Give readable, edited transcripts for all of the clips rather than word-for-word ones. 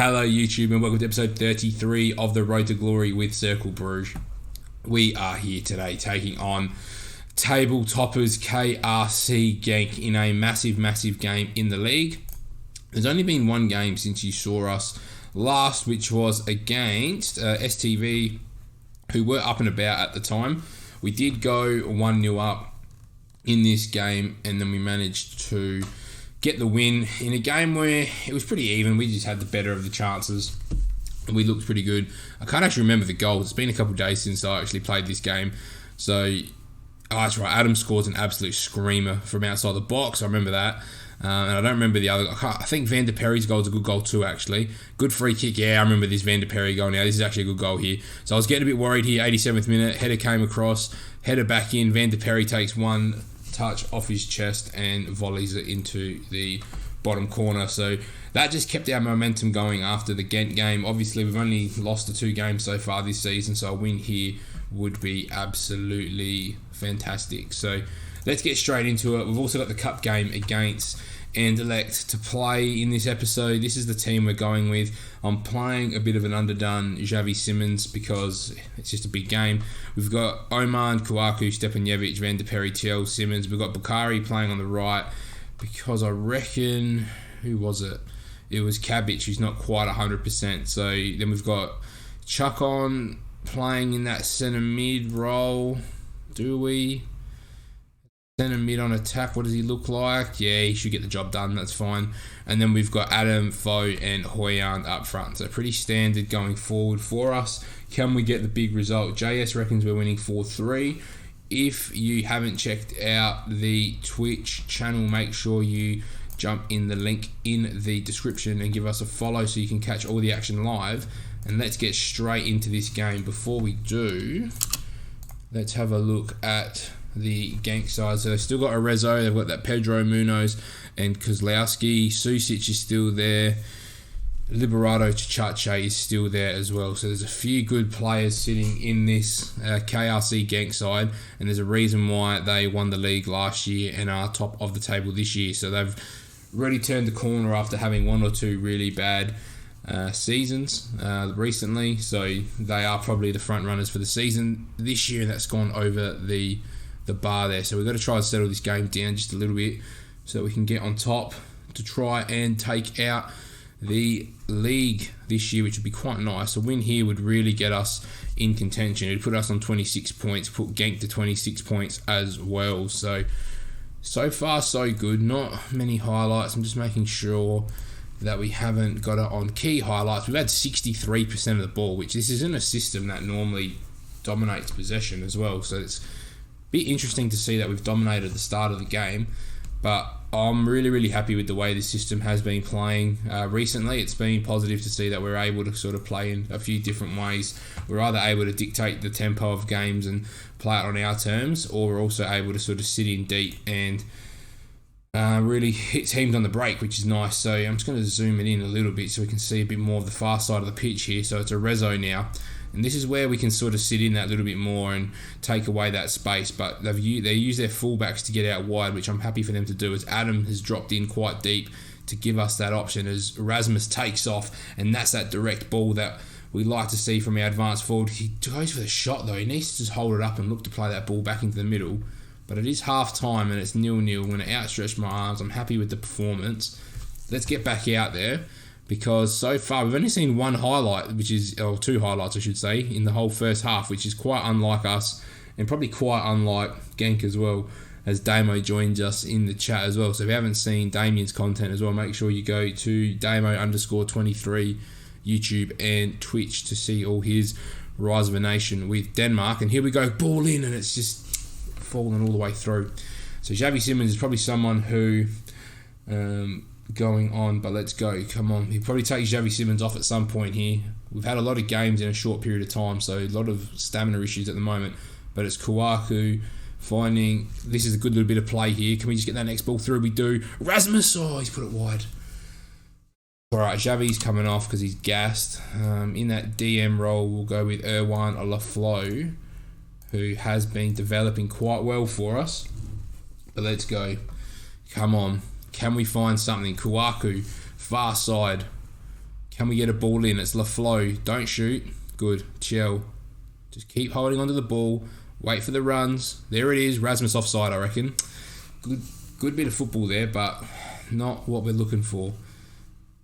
Hello YouTube and welcome to episode 33 of the Road to Glory with Cercle Brugge. We are here today taking on table toppers KRC Genk in a massive game in the league. There's only been one game since you saw us last, which was against STV, who were up and about at the time. We did go 1-0 up in this game and then we managed to get the win in a game where it was pretty even. We just had the better of the chances and we looked pretty good. I can't actually remember the goals. It's been a couple of days since I actually played this game. So, that's right, Adam scores an absolute screamer from outside the box. I remember that. And I don't remember the other. I think Van der Perry's goal is a good goal too, actually. Good free kick. Yeah, I remember this Van der Perry goal now. This is actually a good goal here. So I was getting a bit worried here. 87th minute. Header came across. Header back in. Van der Perry takes one touch off his chest and volleys it into the bottom corner. So that just kept our momentum going after the Ghent game. Obviously, we've only lost the 2 games so far this season, so a win here would be absolutely fantastic. So let's get straight into it. We've also got the cup game against Anderlecht to play in this episode. This is the team we're going with. I'm playing a bit of an underdone Xavi Simons because it's just a big game. We've got Oman, Kouakou, Stepanovic, Van der Perry, Thiel, Simons. We've got Bukhari playing on the right because I reckon, who was it? It was Kabic, who's not quite 100%. So then we've got Chukon playing in that centre mid role. Do we? Centre mid on attack, what does he look like? Yeah, he should get the job done, that's fine. And then we've got Adam, Foe and Hoyand up front. So pretty standard going forward for us. Can we get the big result? JS reckons we're winning 4-3. If you haven't checked out the Twitch channel, make sure you jump in the link in the description and give us a follow so you can catch all the action live. And let's get straight into this game. Before we do, let's have a look at the Genk side. So they've still got Arezzo, they've got that Pedro Munoz and Kozlowski. Susic is still there. Liberato Chachache is still there as well. So there's a few good players sitting in this KRC Genk side, and there's a reason why they won the league last year and are top of the table this year. So they've really turned the corner after having 1 or 2 really bad seasons recently. So they are probably the front runners for the season this year, and that's gone over the bar there. So we've got to try and settle this game down just a little bit so that we can get on top to try and take out the league this year, which would be quite nice. A win here would really get us in contention. It would put us on 26 points, put Genk to 26 points as well. So far so good. Not many highlights. I'm just making sure that we haven't got it on key highlights. We've had 63% of the ball, which this isn't a system that normally dominates possession as well. So it's be interesting to see that we've dominated the start of the game, but I'm really happy with the way the system has been playing recently. It's been positive to see that we're able to sort of play in a few different ways. We're either able to dictate the tempo of games and play it on our terms, or we're also able to sort of sit in deep and really hit teams on the break, which is nice. So I'm just going to zoom it in a little bit so we can see a bit more of the far side of the pitch here. So it's a Rezo now. And this is where we can sort of sit in that little bit more and take away that space. But they use their fullbacks to get out wide, which I'm happy for them to do, as Adam has dropped in quite deep to give us that option as Erasmus takes off. And that's that direct ball that we like to see from our advanced forward. He goes for the shot though. He needs to just hold it up and look to play that ball back into the middle. But it is half time and it's 0-0. I'm going to outstretch my arms. I'm happy with the performance. Let's get back out there, because so far we've only seen 1 highlight, or 2 highlights I should say, in the whole first half, which is quite unlike us and probably quite unlike Genk as well, as Damo joins us in the chat as well. So if you haven't seen Damien's content as well, make sure you go to Damo_23 YouTube and Twitch to see all his Rise of a Nation with Denmark. And here we go, ball in, and it's just falling all the way through. So Xavi Simons is probably someone who going on, but let's go. Come on. He'll probably take Xavi Simons off at some point here. We've had a lot of games in a short period of time, so a lot of stamina issues at the moment. But it's Kouakou finding... This is a good little bit of play here. Can we just get that next ball through? We do. Rasmus! Oh, he's put it wide. Alright, Xavi's coming off because he's gassed. In that DM role, we'll go with Erwan Olaflo, who has been developing quite well for us. But let's go. Come on. Can we find something? Kouakou, far side. Can we get a ball in? It's LaFlo. Don't shoot. Good. Chill. Just keep holding onto the ball. Wait for the runs. There it is. Rasmus offside, I reckon. Good bit of football there, but not what we're looking for.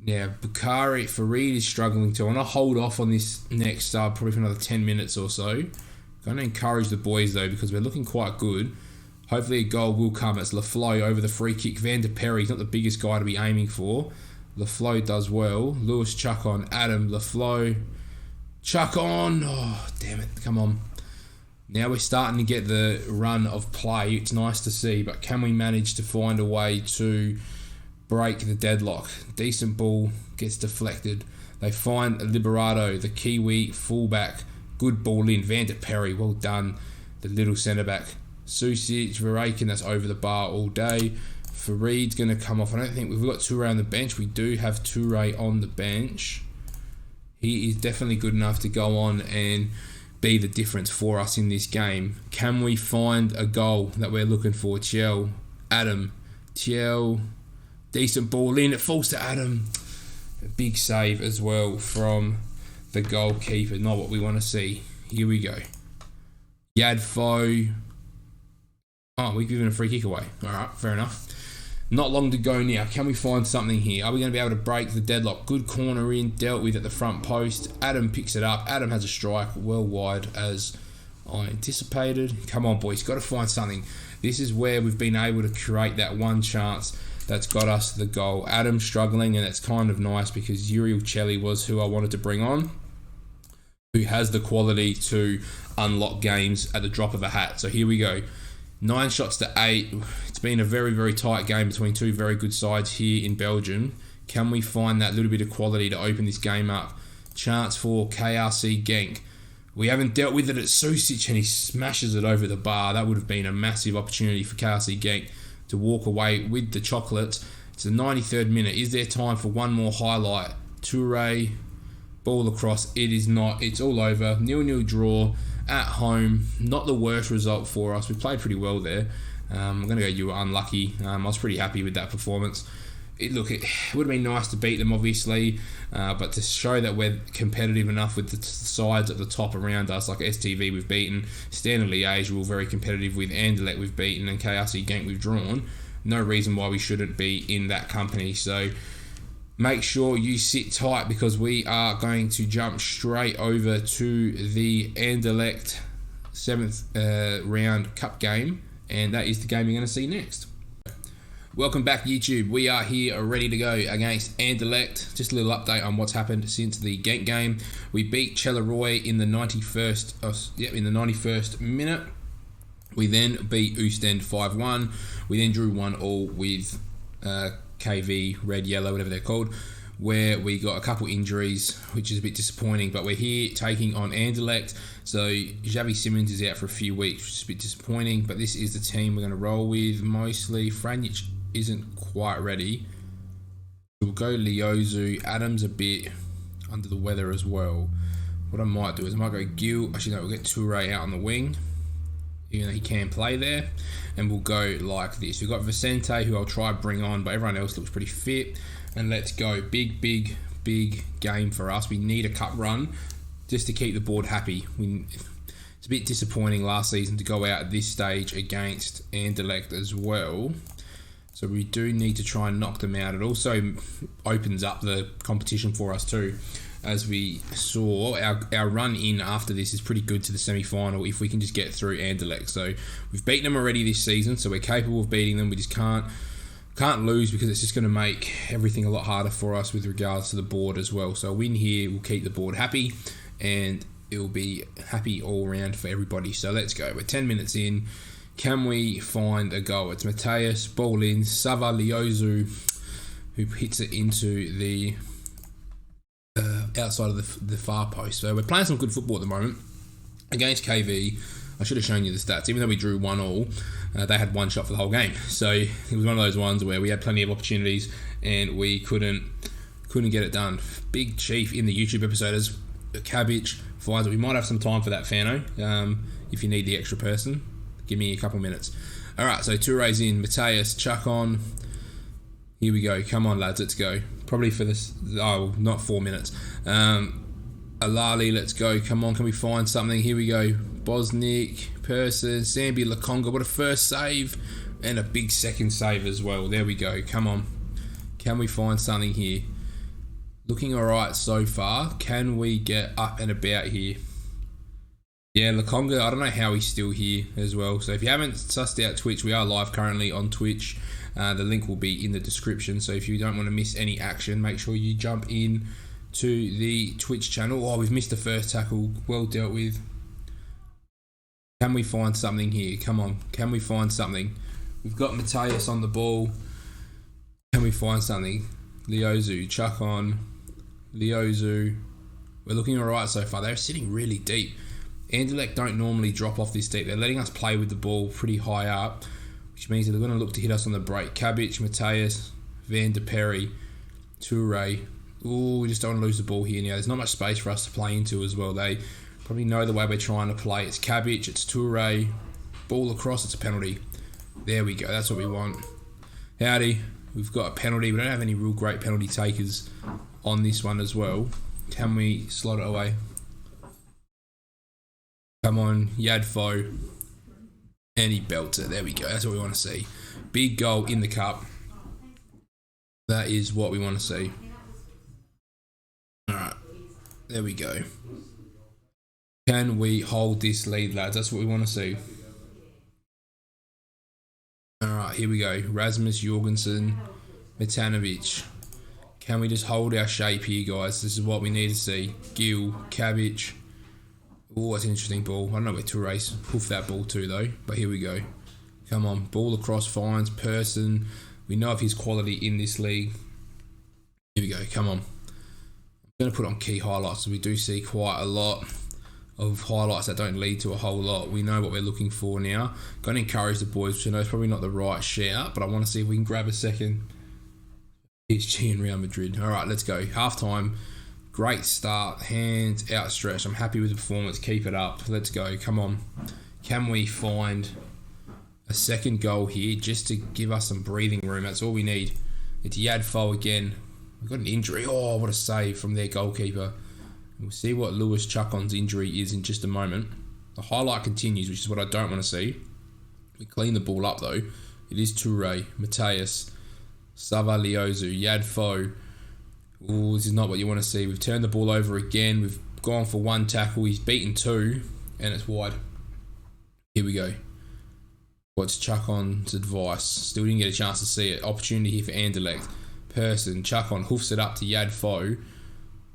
Now, Farid is struggling too. I'm going to hold off on this next sub probably for another 10 minutes or so. Going to encourage the boys though, because we're looking quite good. Hopefully a goal will come. It's LaFlo over the free kick. Van der Perry's not the biggest guy to be aiming for. LaFlo does well. Lewis chuck on. Adam, LaFlo. Chuck on. Oh, damn it. Come on. Now we're starting to get the run of play. It's nice to see, but can we manage to find a way to break the deadlock? Decent ball gets deflected. They find Liberato, the Kiwi fullback. Good ball in. Van der Perry, well done. The little centre back. Susic, Verakin, that's over the bar all day. Farid's going to come off. I don't think we've got Toure on the bench. We do have Toure on the bench. He is definitely good enough to go on and be the difference for us in this game. Can we find a goal that we're looking for? Chiel, Adam, Chiel, decent ball in. It falls to Adam. A big save as well from the goalkeeper. Not what we want to see. Here we go. Yadfo. Oh, we've given a free kick away. All right, fair enough. Not long to go now. Can we find something here? Are we going to be able to break the deadlock? Good corner in, dealt with at the front post. Adam picks it up. Adam has a strike well wide as I anticipated. Come on, boys. Got to find something. This is where we've been able to create that one chance that's got us the goal. Adam struggling, and it's kind of nice because Uriel Chelly was who I wanted to bring on, who has the quality to unlock games at the drop of a hat. So here we go. 9 shots to 8. It's been a very, very tight game between two very good sides here in Belgium. Can we find that little bit of quality to open this game up? Chance for KRC Genk. We haven't dealt with it at Susic, and he smashes it over the bar. That would have been a massive opportunity for KRC Genk to walk away with the chocolates. It's the 93rd minute. Is there time for one more highlight? Toure, ball across. It is not. It's all over. 0-0 draw. At home, not the worst result for us. We played pretty well there. I'm going to go you were unlucky. I was pretty happy with that performance. It would have been nice to beat them, obviously, but to show that we're competitive enough with the sides at the top around us, like STV we've beaten, Standard Liège we're very competitive with, Anderlecht we've beaten, and KRC Genk we've drawn. No reason why we shouldn't be in that company. So make sure you sit tight because we are going to jump straight over to the Anderlecht 7th round cup game, and that is the game you're going to see next. Welcome back, YouTube. We are here ready to go against Anderlecht. Just a little update on what's happened since the Genk game. We beat Charleroi in the 91st minute. We then beat Oostend 5-1. We then drew 1-1 with KV, red, yellow, whatever they're called, where we got a couple injuries, which is a bit disappointing, but we're here taking on Anderlecht. So Xavi Simons is out for a few weeks, which is a bit disappointing, but this is the team we're going to roll with mostly. Franjic isn't quite ready. We'll go Liozu. Adam's a bit under the weather as well. What I might do is I might go Gil. Actually, no, we'll get Toure out on the wing, even though he can play there, and we'll go like this. We've got Vicente, who I'll try bring on, but everyone else looks pretty fit. And let's go. Big game for us. We need a cup run just to keep the board happy. It's a bit disappointing last season to go out at this stage against Anderlecht as well. So we do need to try and knock them out. It also opens up the competition for us too. As we saw, our run in after this is pretty good to the semi-final if we can just get through Anderlecht. So we've beaten them already this season, so we're capable of beating them. We just can't lose because it's just going to make everything a lot harder for us with regards to the board as well. So a win here will keep the board happy, and it will be happy all round for everybody. So let's go. We're 10 minutes in. Can we find a goal? It's Mateus, ball in, Sava Liozu, who hits it into the outside of the far post. So we're playing some good football at the moment against KV. I should have shown you the stats. Even though we drew 1-1, they had one shot for the whole game. So it was one of those ones where we had plenty of opportunities and we couldn't get it done. Big Chief in the YouTube episode as Cabbage finds it. We might have some time for that, Fano. If you need the extra person, give me a couple minutes. All right, so Toure's in. Mateus, chuck on. Here we go. Come on, lads. Let's go. Probably for this... Oh, not 4 minutes. Alali, let's go. Come on, can we find something? Here we go. Bosnick, Person, Sambi Lakonga. What a first save. And a big second save as well. There we go. Come on. Can we find something here? Looking alright so far. Can we get up and about here? Yeah, Lakonga, I don't know how he's still here as well. So if you haven't sussed out Twitch, we are live currently on Twitch. The link will be in the description. So if you don't want to miss any action, make sure you jump in to the Twitch channel. Oh, we've missed the first tackle. Well dealt with. Can we find something here? Come on. Can we find something? We've got Mateus on the ball. Can we find something? Leozu, chuck on. Leozu. We're looking alright so far. They're sitting really deep. Anderlecht don't normally drop off this deep. They're letting us play with the ball pretty high up, which means that they're going to look to hit us on the break. Cabbage, Mateus, Van de Perry, Toure. Ooh, we just don't want to lose the ball here now. There's not much space for us to play into as well. They probably know the way we're trying to play. It's Cabbage, it's Toure. Ball across, it's a penalty. There we go. That's what we want. Howdy. We've got a penalty. We don't have any real great penalty takers on this one as well. Can we slot it away? Come on, Yadfo. And he belts it. There we go. That's what we want to see. Big goal in the cup. That is what we want to see. Alright. There we go. Can we hold this lead, lads? That's what we want to see. Alright, here we go. Rasmus Jorgensen, Mitanovic. Can we just hold our shape here, guys? This is what we need to see. Gill, Cabbage. Oh, that's an interesting ball. I don't know where to race. Hoof that ball too, though. But here we go. Come on. Ball across, finds Person. We know of his quality in this league. Here we go. Come on. I'm going to put on key highlights. We do see quite a lot of highlights that don't lead to a whole lot. We know what we're looking for now. Going to encourage the boys, which I know is probably not the right shout, but I want to see if we can grab a second. PSG and Real Madrid. All right, let's go. Half-time. Great start. Hands outstretched. I'm happy with the performance. Keep it up. Let's go. Come on. Can we find a second goal here just to give us some breathing room? That's all we need. It's Yadfo again. We've got an injury. Oh, what a save from their goalkeeper. We'll see what Lewis Chukon's injury is in just a moment. The highlight continues, which is what I don't want to see. We clean the ball up though. It is Toure, Mateus, Savaliozu, Yadfo. Ooh, this is not what you want to see. We've turned the ball over again. We've gone for one tackle. He's beaten two, and it's wide. Here we go. What's Chukon's advice? Still didn't get a chance to see it. Opportunity here for Anderlecht. Person, Chukon hoofs it up to Yadfo.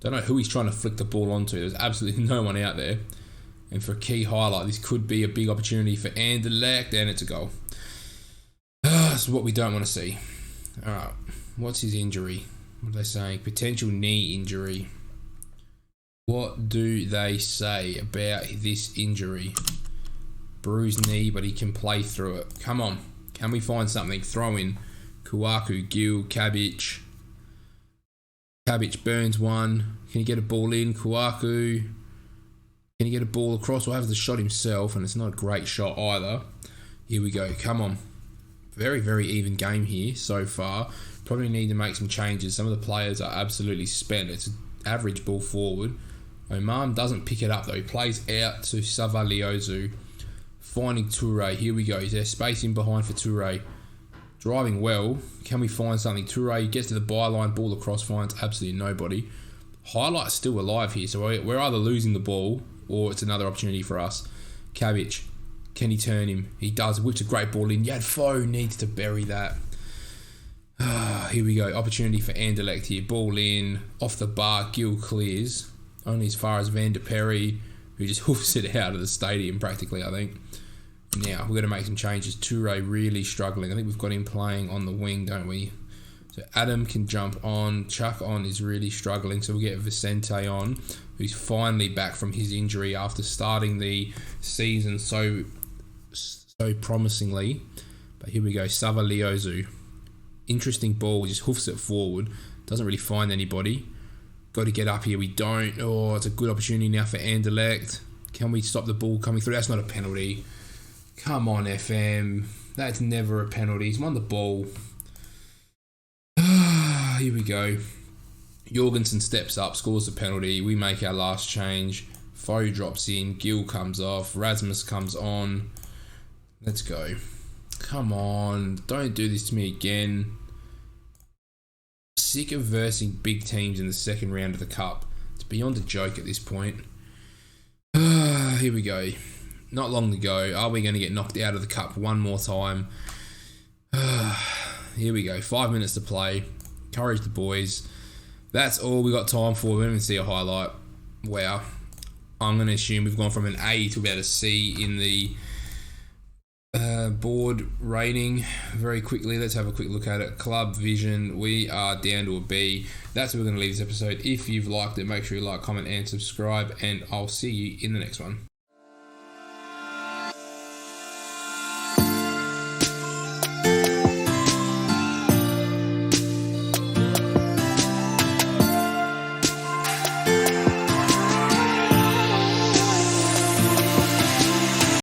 Don't know who he's trying to flick the ball onto. There's absolutely no one out there. And for a key highlight, this could be a big opportunity for Anderlecht, and it's a goal. This is what we don't want to see. Alright, what's his injury? What are they saying? Potential knee injury. What do they say about this injury? Bruised knee, but he can play through it. Come on. Can we find something? Throw in Kuaku, Gill, Cabbage. Cabbage burns one. Can he get a ball in? Kuaku. Can he get a ball across? We'll have the shot himself, and it's not a great shot either. Here we go. Come on. Very, very even game here so far. Probably need to make some changes. Some of the players are absolutely spent. It's an average ball forward. Oman doesn't pick it up though. He plays out to Savaliozu. Finding Toure. Here we go. Is there space in behind for Toure? Driving well. Can we find something? Toure gets to the byline. Ball across. Finds absolutely nobody. Highlight's still alive here. So we're either losing the ball or it's another opportunity for us. Cabbage. Can he turn him? He does. Whips a great ball in. Yadfo needs to bury that. Here we go. Opportunity for Anderlecht here. Ball in. Off the bar. Gill clears. Only as far as Van de Perry, who just hoofs it out of the stadium practically, I think. Now, we're going to make some changes. Toure really struggling. I think we've got him playing on the wing, don't we? So Adam can jump on. Chuck on is really struggling. So we'll get Vicente on, who's finally back from his injury after starting the season so promisingly. But here we go. Savaliozu. Interesting ball. Just hoofs it forward. Doesn't really find anybody. Got to get up here. We don't. Oh, it's a good opportunity now for Anderlecht. Can we stop the ball coming through? That's not a penalty. Come on, FM. That's never a penalty. He's won the ball. Here we go. Jorgensen steps up, scores a penalty. We make our last change. Foe drops in. Gill comes off. Rasmus comes on. Let's go. Come on. Don't do this to me again. Sick of versing big teams in the second round of the Cup. It's beyond a joke at this point. Here we go. Not long to go. Are we going to get knocked out of the Cup one more time? Here we go. 5 minutes to play. Encourage the boys. That's all we got time for. We didn't even see a highlight. Wow. I'm going to assume we've gone from an A to about a C in the board rating very quickly. Let's have a quick look at it. Club Vision, we are down to a B. That's where we're going to leave this episode. If you've liked it, make sure you like, comment, and subscribe, and I'll see you in the next one.